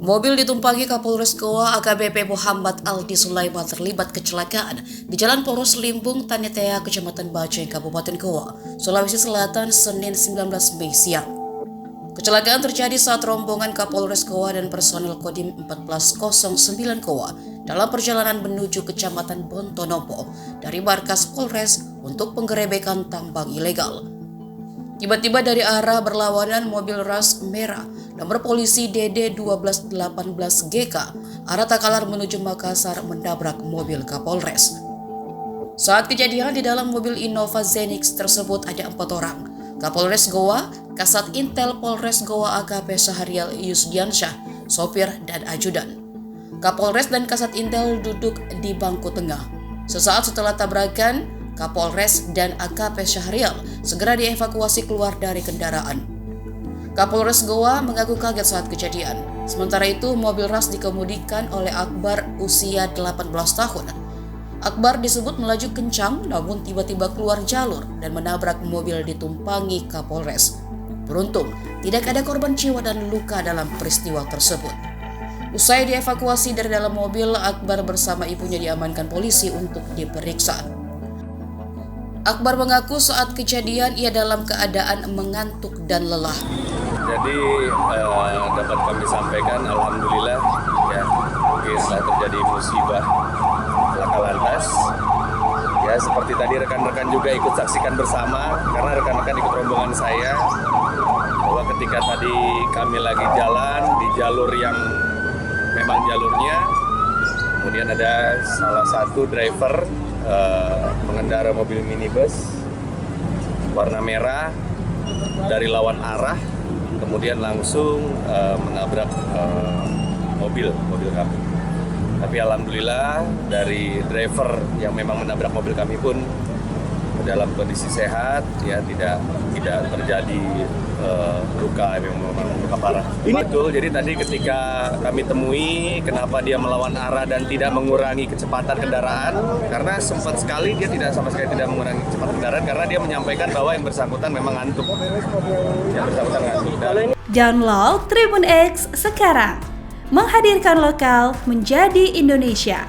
Mobil ditumpangi Kapolres Goa AKBP Muhammad Aldi Sulaiman terlibat kecelakaan di Jalan Poros Limbung, Tanetea, Kecamatan Bajeng, Kabupaten Goa, Sulawesi Selatan, Senin 19 Mei siang. Kecelakaan terjadi saat rombongan Kapolres Goa dan personil Kodim 1409 Goa dalam perjalanan menuju Kecamatan Bontonopo dari markas Polres untuk penggerebekan tambang ilegal. Tiba-tiba dari arah berlawanan mobil ras merah nomor polisi DD 1218 GK arah Takalar menuju Makassar menabrak mobil Kapolres. Saat kejadian di dalam mobil Innova Zenix tersebut ada 4 orang. Kapolres Goa, Kasat Intel Polres Goa AKP Sahrial Yusdiansyah, sopir dan ajudan. Kapolres dan Kasat Intel duduk di bangku tengah. Sesaat setelah tabrakan, Kapolres dan AKP Syahrial segera dievakuasi keluar dari kendaraan. Kapolres Goa mengaku kaget saat kejadian. Sementara itu, mobil ras dikemudikan oleh Akbar usia 18 tahun. Akbar disebut melaju kencang namun tiba-tiba keluar jalur dan menabrak mobil ditumpangi Kapolres. Beruntung, tidak ada korban jiwa dan luka dalam peristiwa tersebut. Usai dievakuasi dari dalam mobil, Akbar bersama ibunya diamankan polisi untuk diperiksa. Akbar mengaku saat kejadian ia dalam keadaan mengantuk dan lelah. Jadi dapat kami sampaikan, alhamdulillah ya, setelah terjadi musibah laka lantas, ya seperti tadi rekan-rekan juga ikut saksikan bersama, karena rekan-rekan ikut rombongan saya, bahwa ketika tadi kami lagi jalan di jalur yang memang jalurnya, kemudian ada salah satu driver mengendara mobil minibus warna merah dari lawan arah, kemudian langsung menabrak mobil kami. Tapi alhamdulillah dari driver yang memang menabrak mobil kami pun dalam kondisi sehat, ya tidak terjadi luka yang memang luka parah. Betul, jadi tadi ketika kami temui kenapa dia melawan arah dan tidak mengurangi kecepatan kendaraan, karena sempat sekali dia sama sekali tidak mengurangi kecepatan kendaraan karena dia menyampaikan bahwa yang bersangkutan memang ngantuk. Download Tribun X sekarang, menghadirkan lokal menjadi Indonesia.